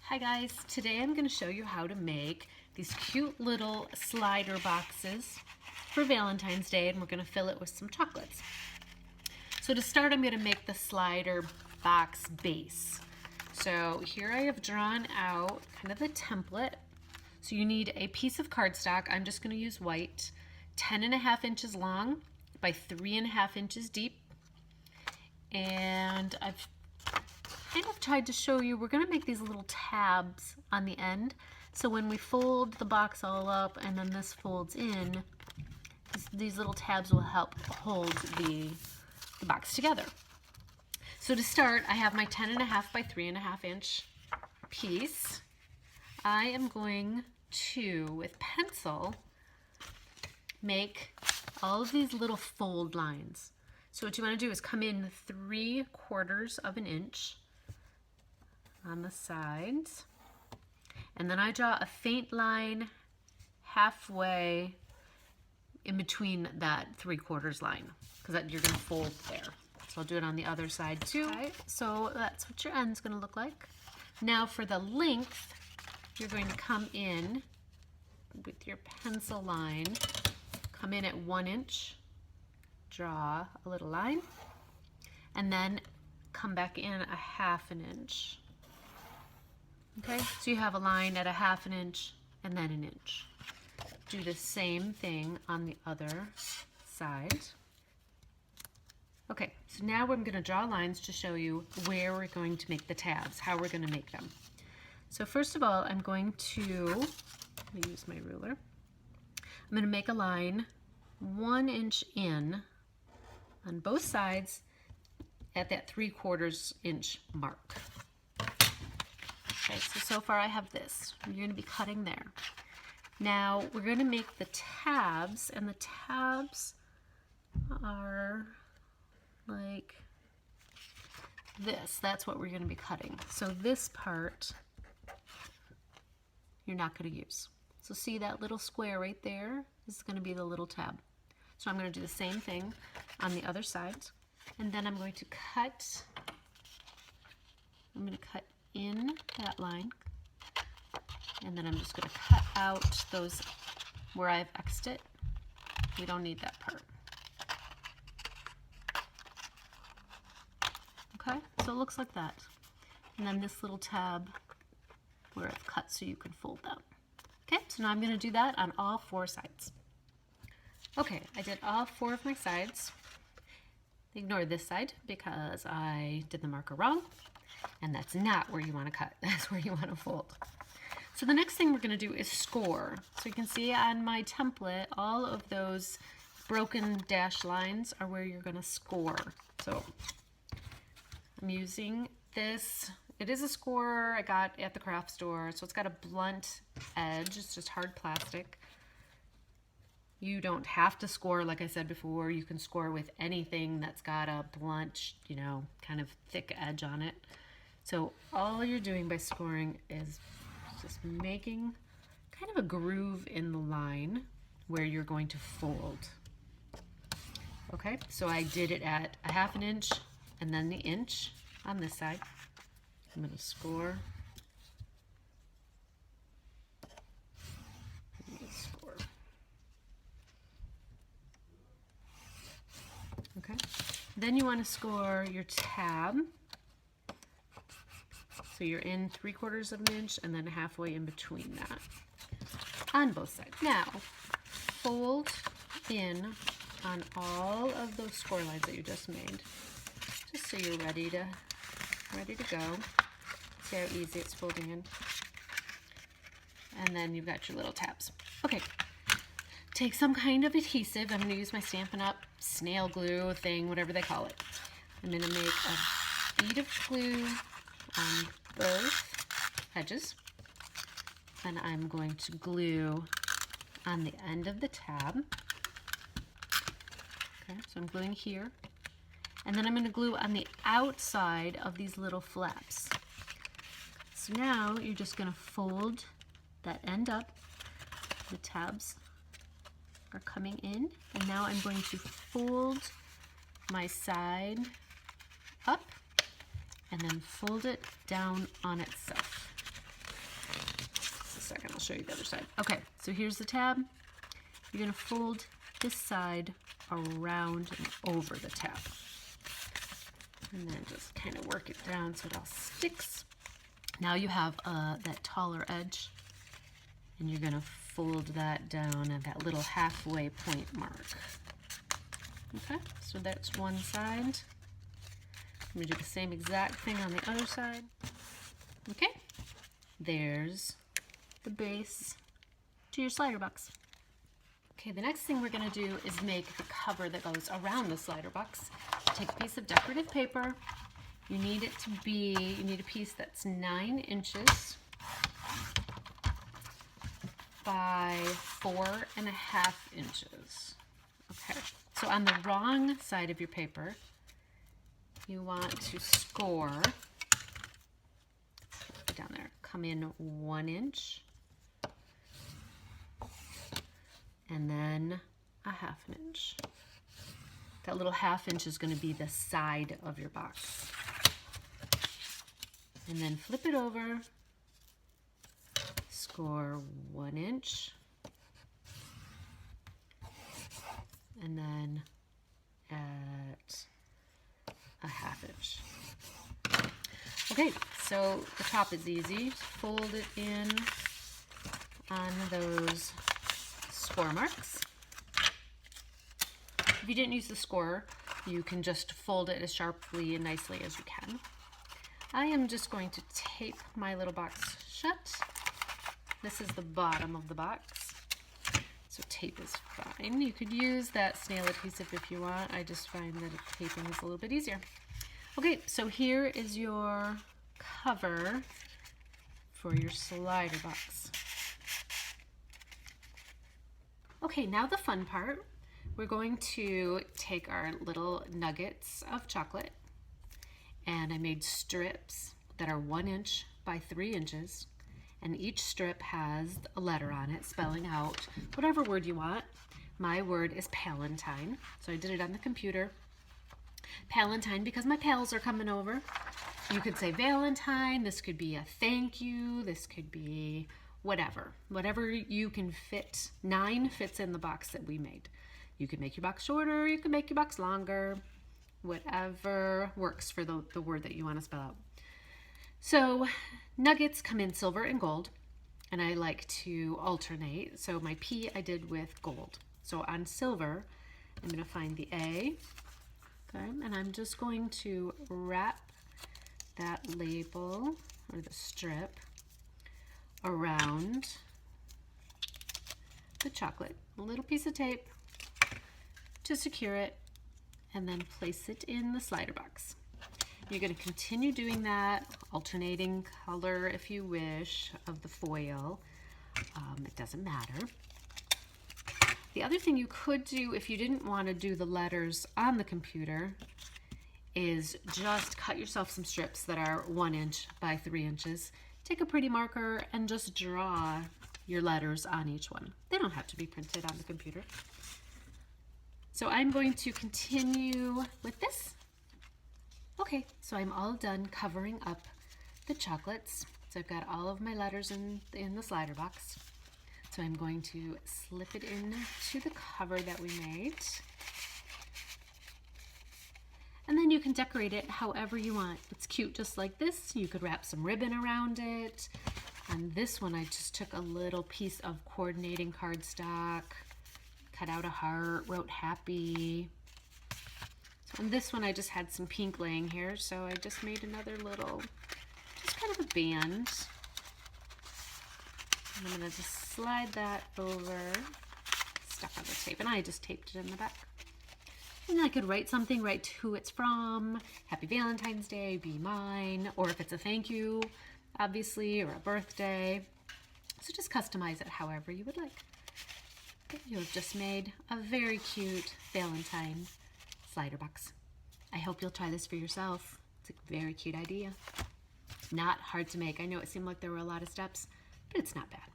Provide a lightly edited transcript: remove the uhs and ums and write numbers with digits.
Hi guys, today I'm going to show you how to make these cute little slider boxes for Valentine's Day, and we're going to fill it with some chocolates. So to start, I'm going to make the slider box base. So here I have drawn out kind of the template. So you need a piece of cardstock. I'm just going to use white, 10.5 inches long by 3.5 inches deep. And I've kind of tried to show you, we're going to make these little tabs on the end. So when we fold the box all up and then this folds in, these little tabs will help hold the box together. So to start, I have my 10.5 by 3.5 inch piece. I am going to, with pencil, make all of these little fold lines. So what you want to do is come in 3/4 of an inch on the sides, and then I draw a faint line halfway in between that 3/4 line, because you're going to fold there. So I'll do it on the other side too. Okay, so that's what your end's going to look like. Now for the length, you're going to come in with your pencil line, come in at 1 inch, draw a little line, and then come back in a 1/2 inch. Okay, so you have a line at a 1/2 inch and then 1 inch. Do the same thing on the other side. Okay, so now I'm going to draw lines to show you where we're going to make the tabs, how we're going to make them. So first of all, I'm going to, let me use my ruler. I'm going to make a line 1 inch in on both sides at that 3/4 inch mark. Okay, so far I have this. You're going to be cutting there. Now we're going to make the tabs, and the tabs are like this. That's what we're going to be cutting. So this part you're not going to use. So see that little square right there? This is going to be the little tab. So I'm going to do the same thing on the other side, and then I'm going to cut. I'm going to cut in that line, and then I'm just going to cut out those where I've X'd it. We don't need that part. Okay, so it looks like that. And then this little tab where I've cut so you can fold that. Okay, so now I'm going to do that on all 4 sides. Okay, I did all 4 of my sides. Ignore this side because I did the marker wrong, and that's not where you want to cut. That's where you want to fold. So the next thing we're going to do is score. So you can see on my template, all of those broken dash lines are where you're going to score. So I'm using this. It is a scorer I got at the craft store, so it's got a blunt edge. It's just hard plastic. You don't have to score, like I said before. You can score with anything that's got a blunt, kind of thick edge on it. So all you're doing by scoring is just making kind of a groove in the line where you're going to fold. Okay, so I did it at a 1/2 inch and then the inch on this side. I'm going to score. Okay, then you want to score your tab. So you're in 3/4 of an inch and then halfway in between that on both sides. Now, fold in on all of those score lines that you just made, just so you're ready to go. See how easy it's folding in. And then you've got your little tabs. Okay, take some kind of adhesive. I'm going to use my Stampin' Up! Snail glue thing, whatever they call it. I'm going to make a bead of glue on both edges. Then I'm going to glue on the end of the tab. Okay, so I'm gluing here. And then I'm going to glue on the outside of these little flaps. So now you're just going to fold that end up. The tabs are coming in, and now I'm going to fold my side up and then fold it down on itself. second, I'll show you the other side. Okay, so here's the tab. You're gonna fold this side around and over the tab. And then just kind of work it down so it all sticks. Now you have that taller edge, and you're gonna fold that down at that little halfway point mark. Okay, so that's one side. I'm gonna do the same exact thing on the other side. Okay, there's the base to your slider box. Okay, the next thing we're gonna do is make the cover that goes around the slider box. Take a piece of decorative paper. You need a piece that's 9 inches by 4.5 inches. Okay, so on the wrong side of your paper, you want to score, down there, come in 1 inch, and then a 1/2 inch. That little 1/2 inch is going to be the side of your box. And then flip it over, score 1 inch, and then at a 1/2 inch. Okay, so the top is easy. Fold it in on those score marks. If you didn't use the score, you can just fold it as sharply and nicely as you can. I am just going to tape my little box shut. This is the bottom of the box, so tape is fine. You could use that snail adhesive if you want. I just find that taping is a little bit easier. Okay, so here is your cover for your slider box. Okay, now the fun part. We're going to take our little nuggets of chocolate, and I made strips that are 1 inch by 3 inches, and each strip has a letter on it spelling out whatever word you want. My word is Palentine, so I did it on the computer. Palentine because my pals are coming over. You could say Valentine, this could be a thank you, this could be whatever you can fit. 9 fits in the box that we made. You could make your box shorter, you could make your box longer, whatever works for the word that you want to spell out. So nuggets come in silver and gold, and I like to alternate. So my P I did with gold. So on silver, I'm going to find the A, okay, and I'm just going to wrap that label or the strip around the chocolate. A little piece of tape to secure it, and then place it in the slider box. You're going to continue doing that, alternating color if you wish of the foil. It doesn't matter. The other thing you could do if you didn't want to do the letters on the computer is just cut yourself some strips that are 1 inch by 3 inches. Take a pretty marker and just draw your letters on each one. They don't have to be printed on the computer. So I'm going to continue with this. Okay, so I'm all done covering up the chocolates. So I've got all of my letters in the slider box. So I'm going to slip it into the cover that we made. And then you can decorate it however you want. It's cute just like this. You could wrap some ribbon around it. On this one, I just took a little piece of coordinating cardstock, cut out a heart, wrote happy. So on this one, I just had some pink laying here, so I just made another little, just kind of a band. And I'm gonna just slide that over, stuck on the tape, and I just taped it in the back. And I could write something, write who it's from, Happy Valentine's Day, be mine, or if it's a thank you, obviously, or a birthday. So just customize it however you would like. You have just made a very cute Valentine slider box. I hope you'll try this for yourself. It's a very cute idea. Not hard to make. I know it seemed like there were a lot of steps, but it's not bad.